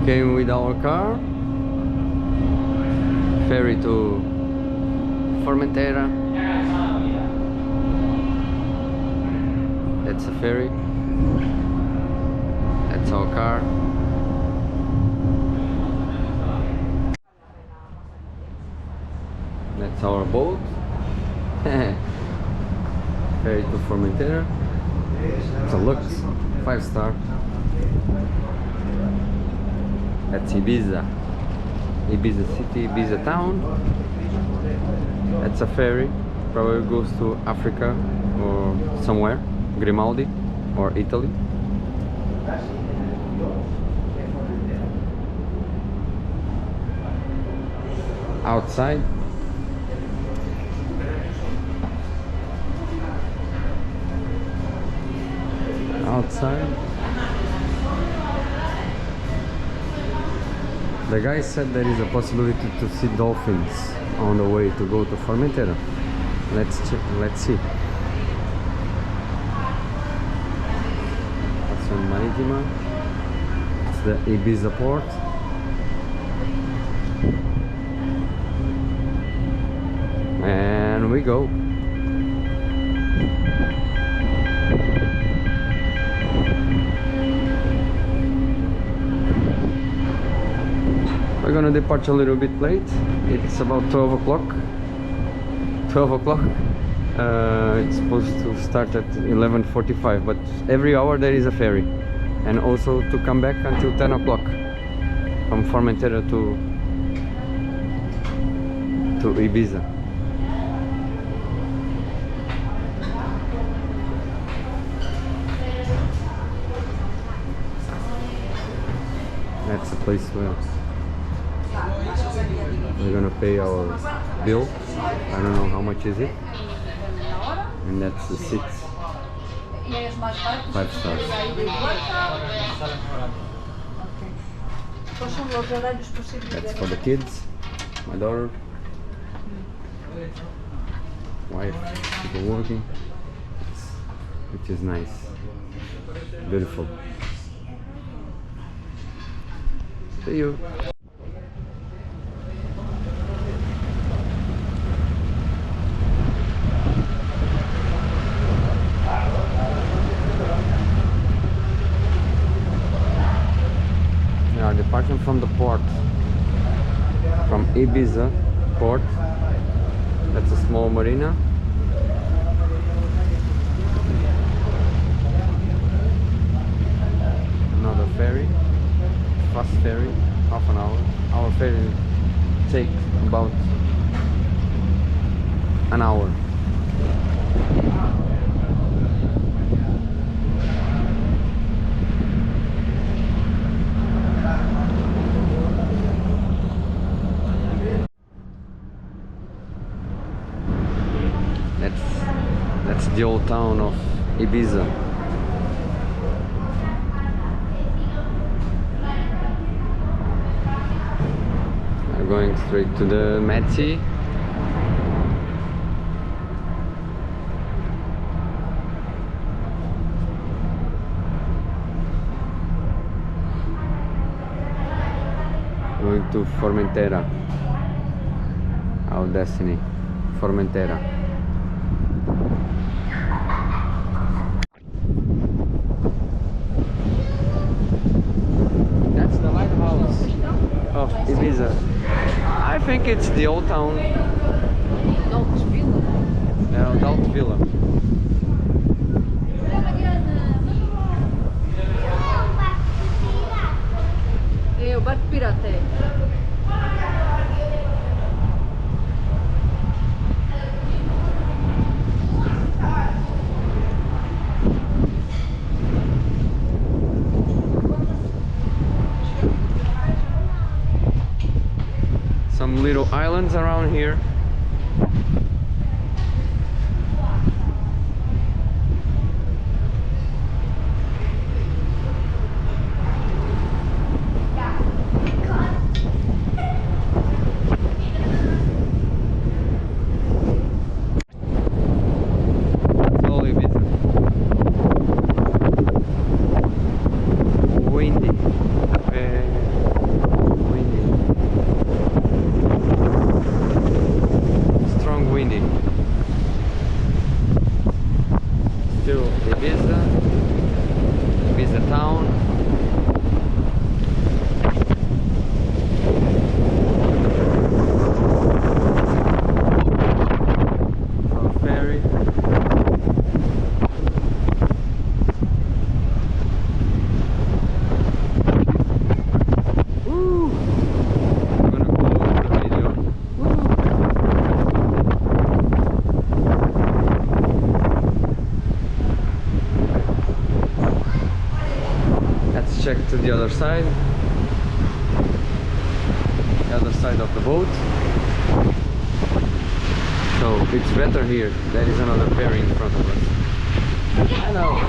came with our car. Ferry to Formentera. That's a ferry. That's our car. That's our boat. Ferry to Formentera. So looks 5-star. That's Ibiza. Ibiza city, Ibiza town. That's a ferry. Probably goes to Africa or somewhere. Grimaldi or Italy. Outside. Outside. The guy said there is a possibility to see dolphins on the way to go to Formentera. Let's check. Let's see. That's on Maritima. It's the Ibiza port. And we go. We're gonna depart a little bit late. It's about 12 o'clock. 12 o'clock. It's supposed to start at 11:45, but every hour there is a ferry, and also to come back until 10 o'clock from Formentera to Ibiza. That's the place where we're gonna pay our bill. I don't know how much is it. And that's the seats. 5 stars. That's for the kids. My daughter. Wife, people working. Which is nice. Beautiful. See you. Departing from the port, from Ibiza port. That's a small marina. Another ferry, fast ferry, half an hour. Our ferry takes about an hour. That's the old town of Ibiza. We're going straight to the Mad Sea. Going to Formentera. Our destiny, Formentera. Of Ibiza. I think it's the old town. Yeah, Adult Villa. É o barco pirata. Some little islands around here. That's all Ibiza. Windy. Let's check to the other side. The other side of the boat. So it's better here. There is another ferry in front of us. Hello.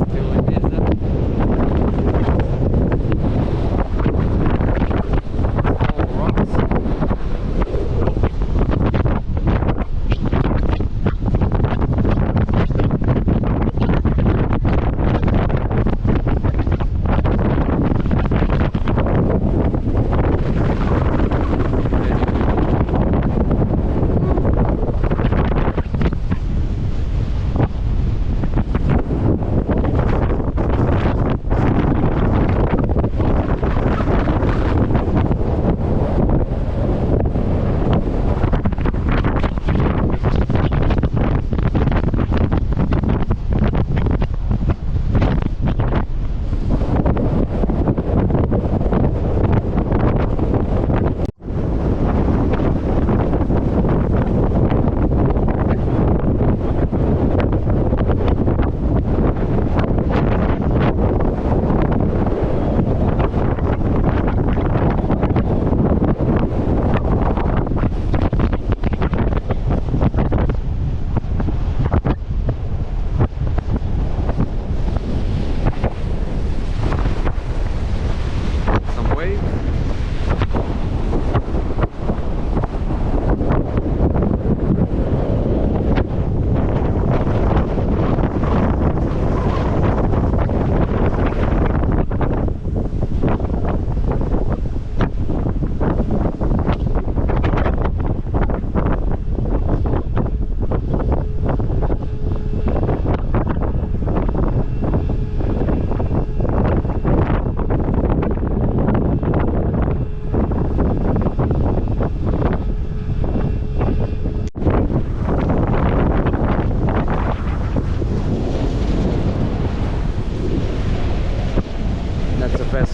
Still Ibiza. All rocks.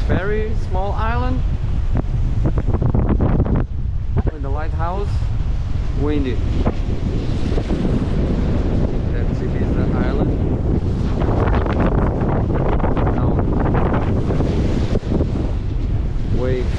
Ferry, small island with the lighthouse, windy. That's Ibiza Island. Now, waves.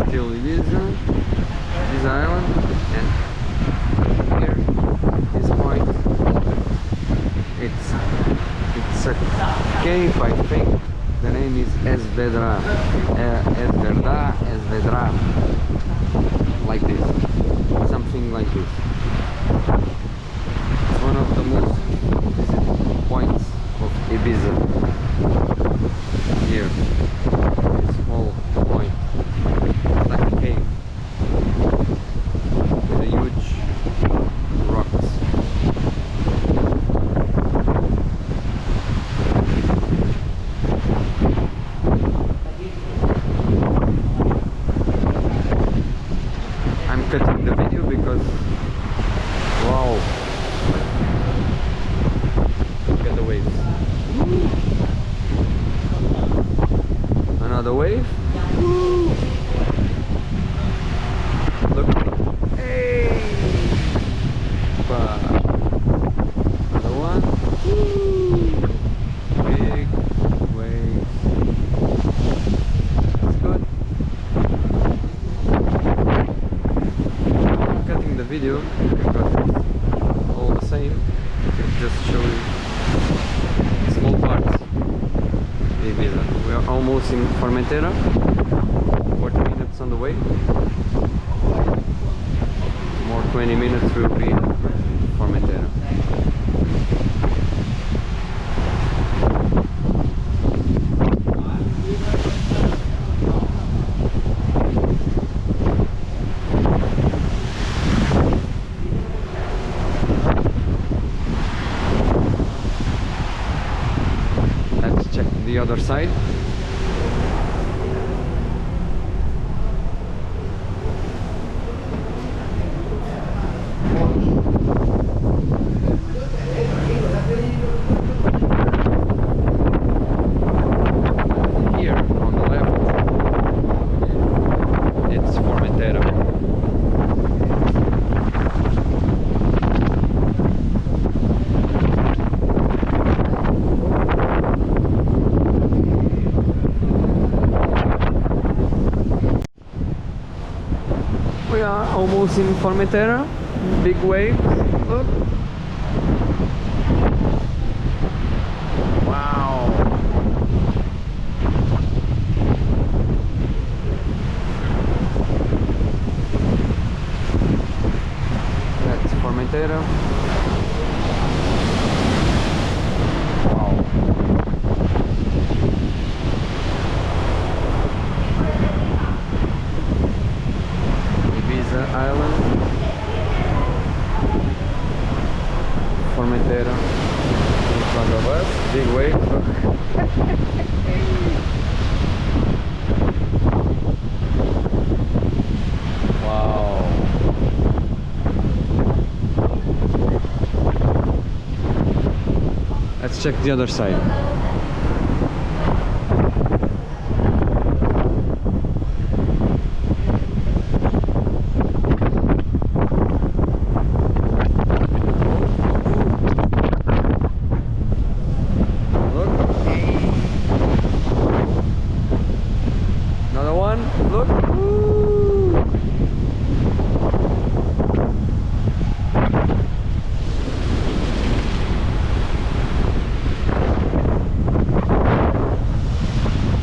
Still Ibiza, this island, and here, this point, it's a cave, I think. The name is Esvedra, Esvedra, like this, something like this. It's one of the most visited points of Ibiza. Here, this small point, like a cave, with a huge rocks. I'm cutting the video because, wow, look at the waves. Another wave. Woo. Look. Hey. Another one. Woo. Big waves. That's good. I'm cutting the video because it's all the same. It just shows small parts. Ibiza. We are almost in Formentera, 40 minutes on the way. 20 minutes we'll be in Formentera. Let's check the other side. We are almost in Formentera. Big waves. Look. Wow. That's Formentera. Wow. Ibiza Island, Formentera in front of us, big wave. Wow. Let's check the other side. Look. Woo.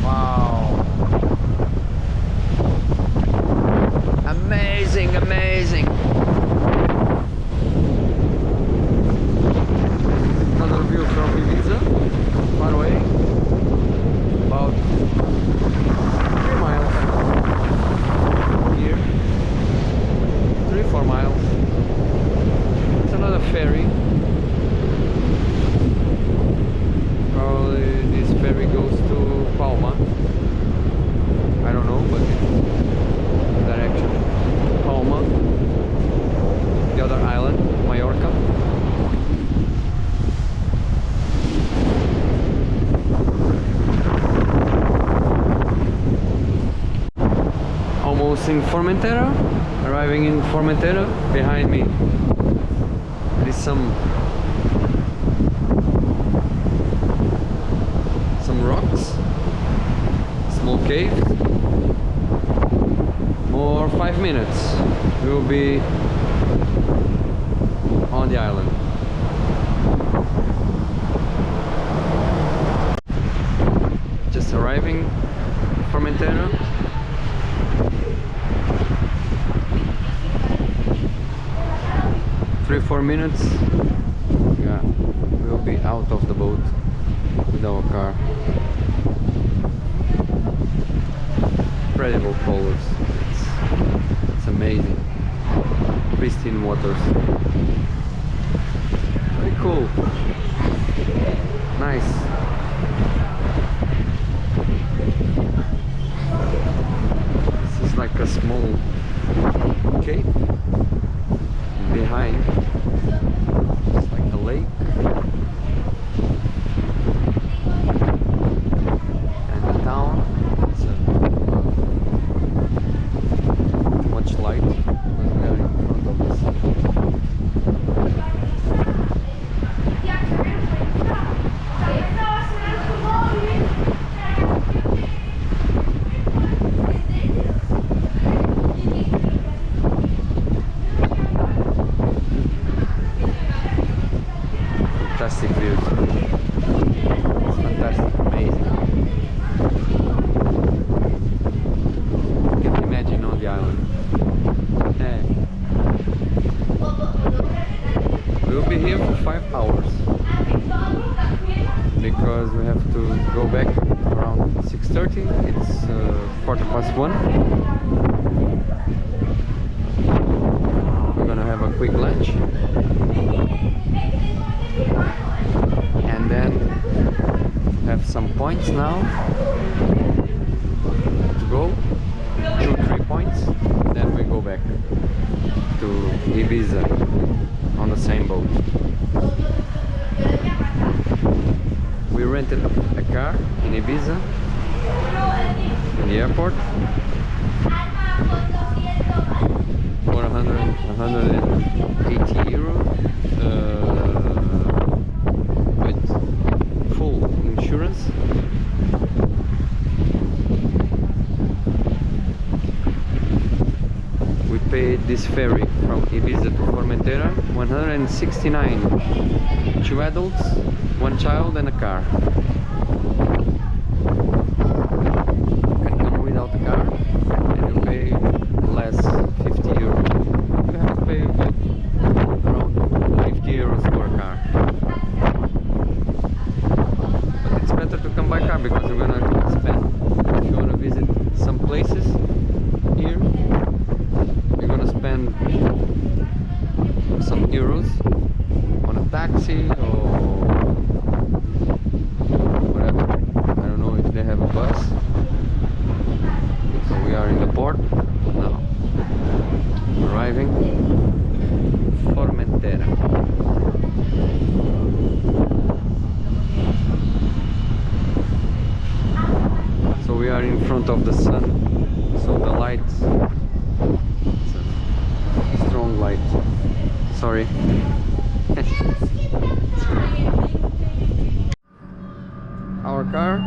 Wow. Amazing, amazing. Another view from Ibiza, far away. About 3 miles. 3-4 miles. It's another ferry. Probably this ferry goes to Palma. I don't know, but it's direction Palma. The other island, Mallorca. Almost in Formentera. Arriving in Formentera, behind me there is some rocks, small cave. More 5 minutes we will be on the island. Just arriving Formentera. 3-4 minutes, yeah, we'll be out of the boat with our car. Incredible colors, it's amazing, pristine waters, very cool, nice. This is like a small cape. Behind, it's like a lake, and the town. It's too much light, but we are in front of the city. because we have to go back around 6:30. It's 1:15. We're gonna have a quick lunch and then have some points now to go, 2-3 points, then we go back to Ibiza on the same boat. We rented a car in Ibiza in the airport for 180 euro with full insurance. We paid this ferry from Ibiza to Formentera 169, 2 adults, 1 child and a car. You can come without a car and you pay less, 50 euros. You have to pay around 50 euros for a car. But it's better to come by car because you're gonna spend, if you wanna visit some places here, you're gonna spend some euros on a taxi or whatever. I don't know if they have a bus. So we are in the port now, arriving Formentera. So we are in front of the sun, so the light, it's a strong light, sorry. Our car